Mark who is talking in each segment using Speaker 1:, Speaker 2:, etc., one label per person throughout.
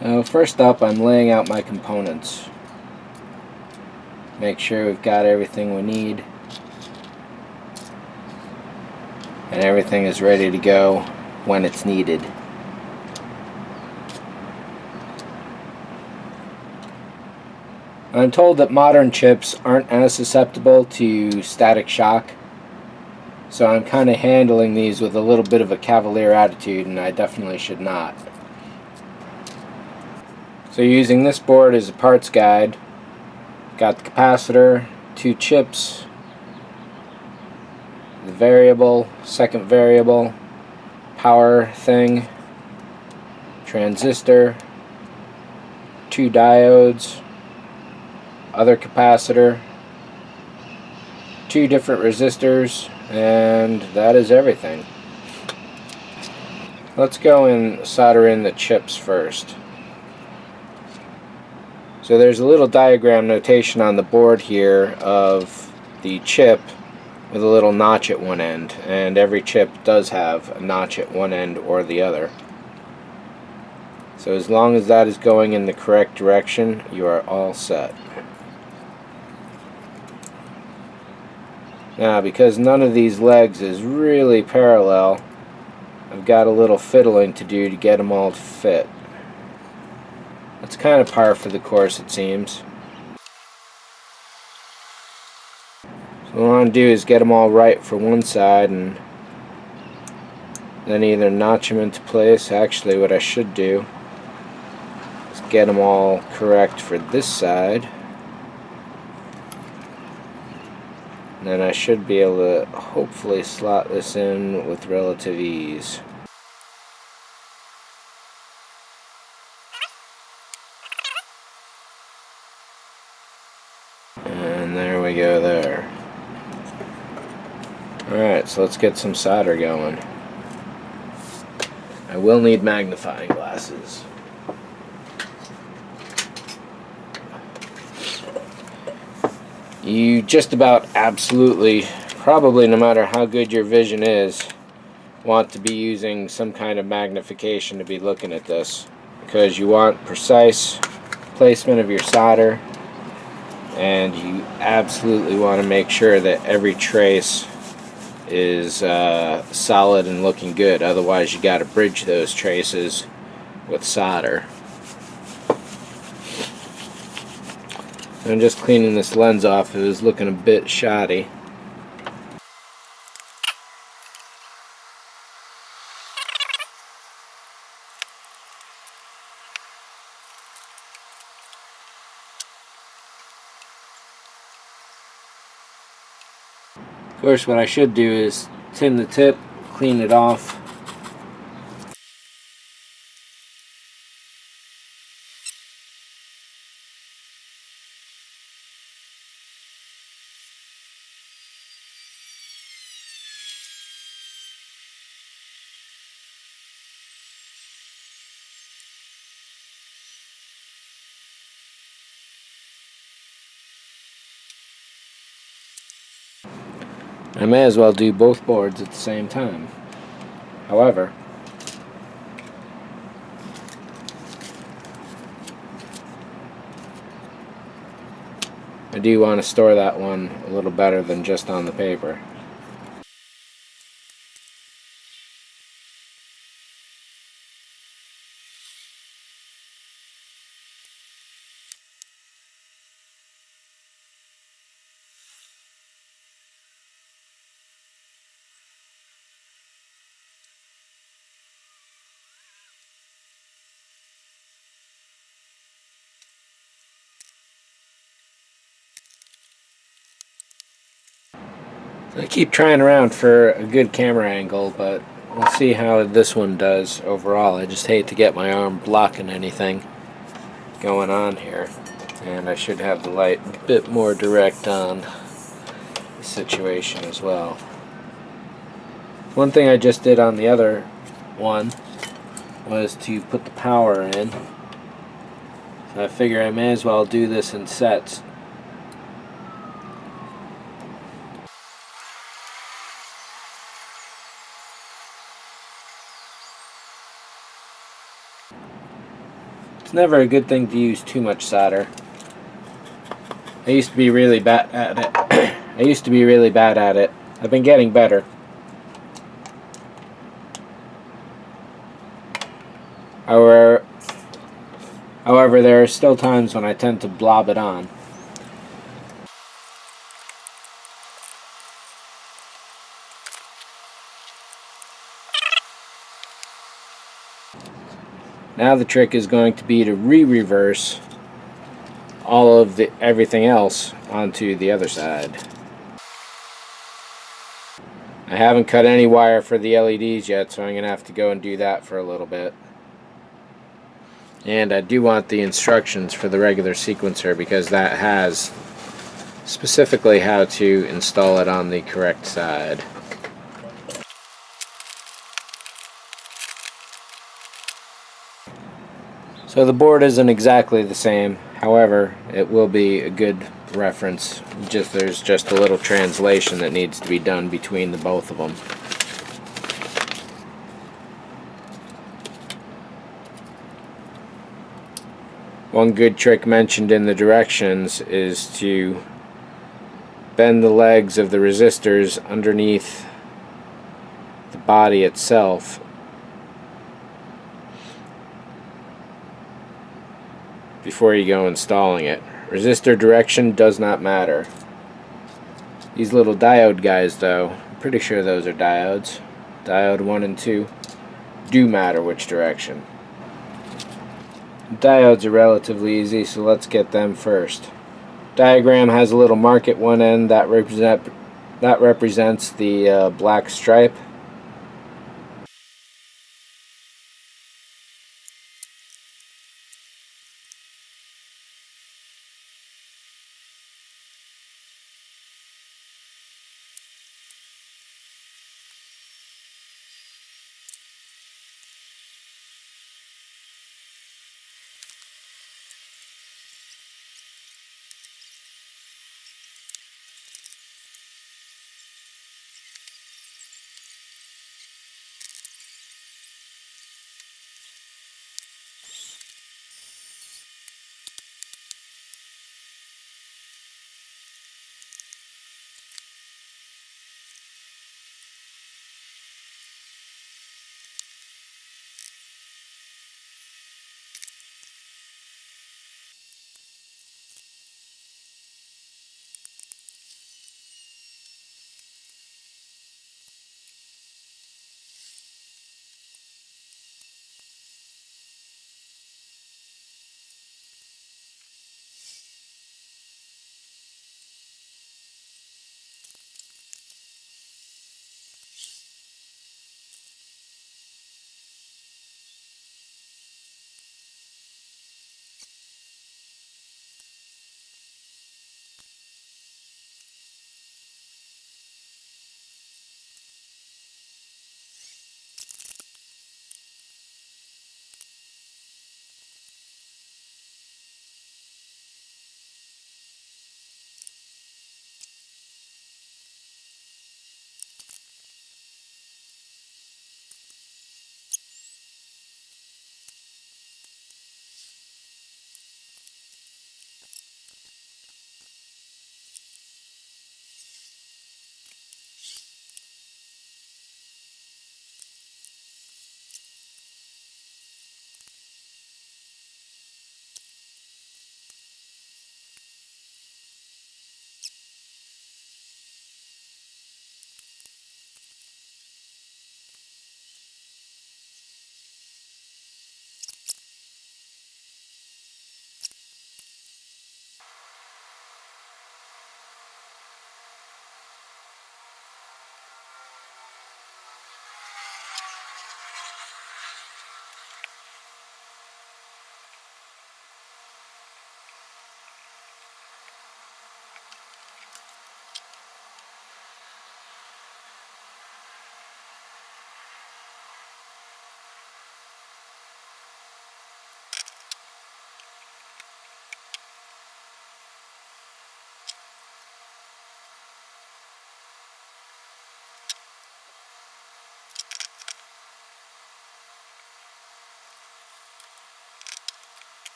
Speaker 1: So first up, I'm laying out my components. Make sure we've got everything we need and everything is ready to go when it's needed. I'm told that modern chips aren't as susceptible to static shock, so I'm kind of handling these with a little bit of a cavalier attitude, and I definitely should not. So using this board as a parts guide, got the capacitor, 2 chips, the variable, second variable, power thing, transistor, 2 diodes, other capacitor, 2 different resistors, and that is everything. Let's go and solder in the chips first. So there's a little diagram notation on the board here of the chip with a little notch at one end, and every chip does have a notch at one end or the other. So as long as that is going in the correct direction, you are all set. Now, because none of these legs is really parallel, I've got a little fiddling to do to get them all to fit. That's kind of par for the course, it seems. So what I want to do is get them all right for one side and then either notch them into place. Actually, what I should do is get them all correct for this side. And then I should be able to hopefully slot this in with relative ease. And there we go there. Alright, so let's get some solder going. I will need magnifying glasses. You just about absolutely, probably no matter how good your vision is, want to be using some kind of magnification to be looking at this, because you want precise placement of your solder, and you absolutely want to make sure that every trace is solid and looking good. Otherwise you got to bridge those traces with solder. I'm just cleaning this lens off. It was looking a bit shoddy. Of course, what I should do is tin the tip, clean it off. I may as well do both boards at the same time. However, I do want to store that one a little better than just on the paper. I keep trying around for a good camera angle, but we'll see how this one does overall. I just hate to get my arm blocking anything going on here, and I should have the light a bit more direct on the situation as well. One thing I just did on the other one was to put the power in, so I figure I may as well do this in sets. It's never a good thing to use too much solder. I used to be really bad at it. I used to be really bad at it. I've been getting better. However, there are still times when I tend to blob it on. Now the trick is going to be to reverse all of everything else onto the other side. I haven't cut any wire for the LEDs yet, so I'm going to have to go and do that for a little bit. And I do want the instructions for the regular sequencer, because that has specifically how to install it on the correct side. So the board isn't exactly the same, however, it will be a good reference. There's just a little translation that needs to be done between the both of them. One good trick mentioned in the directions is to bend the legs of the resistors underneath the body itself before you go installing it. Resistor direction does not matter. These little diode guys, though, I'm pretty sure those are diodes. Diode 1 and 2 do matter which direction. Diodes are relatively easy, so let's get them first. Diagram has a little mark at one end that represents the black stripe.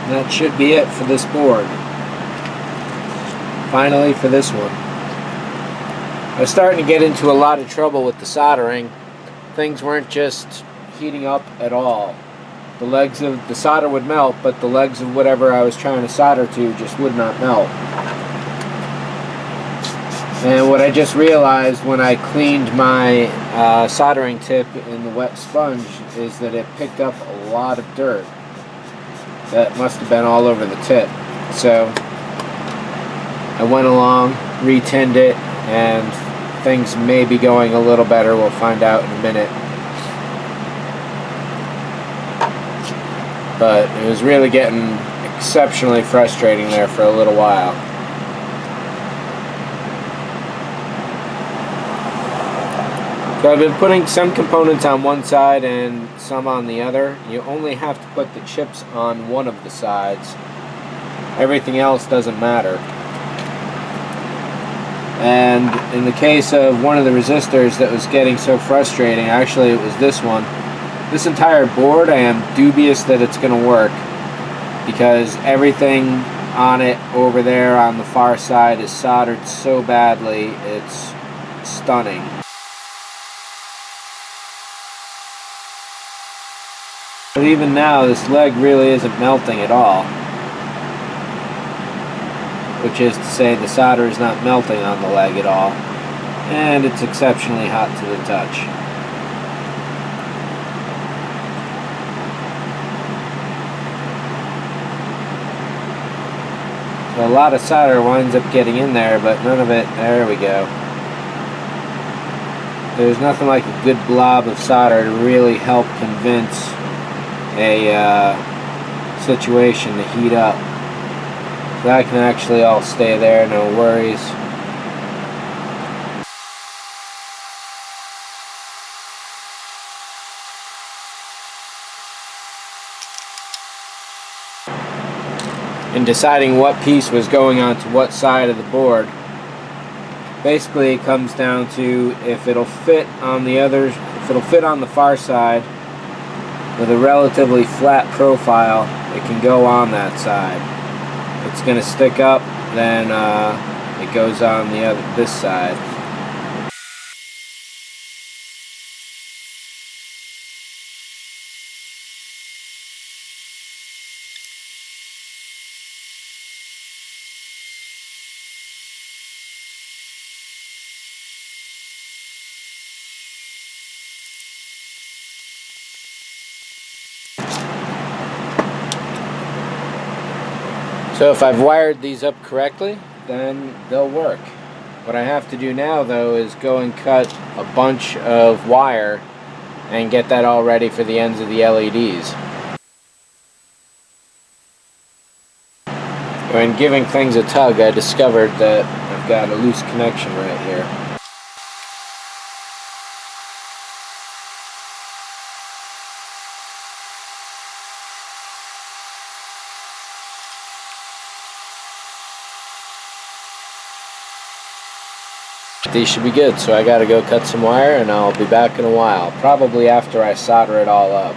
Speaker 1: And that should be it for this board. Finally for this one. I was starting to get into a lot of trouble with the soldering. Things weren't just heating up at all. The legs of the solder would melt, but the legs of whatever I was trying to solder to just would not melt. And what I just realized when I cleaned my soldering tip in the wet sponge is that it picked up a lot of dirt that must have been all over the tip. So I went along, re-tinned it, and things may be going a little better. We'll find out in a minute. But it was really getting exceptionally frustrating there for a little while. So I've been putting some components on one side and some on the other. You only have to put the chips on one of the sides. Everything else doesn't matter. And in the case of one of the resistors that was getting so frustrating, actually it was this one. This entire board, I am dubious that it's going to work, because everything on it over there on the far side is soldered so badly, it's stunning. But even now, this leg really isn't melting at all. Which is to say, the solder is not melting on the leg at all. And it's exceptionally hot to the touch. So a lot of solder winds up getting in there, but none of it, there we go. There's nothing like a good blob of solder to really help convince a situation to heat up. So that can actually all stay there, no worries. In deciding what piece was going onto what side of the board, basically it comes down to if it'll fit on the others, if it'll fit on the far side with a relatively flat profile, it can go on that side. If it's going to stick up, then it goes on this side. So if I've wired these up correctly, then they'll work. What I have to do now, though, is go and cut a bunch of wire and get that all ready for the ends of the LEDs. When giving things a tug, I discovered that I've got a loose connection right here. These should be good, so I gotta go cut some wire and I'll be back in a while, probably after I solder it all up.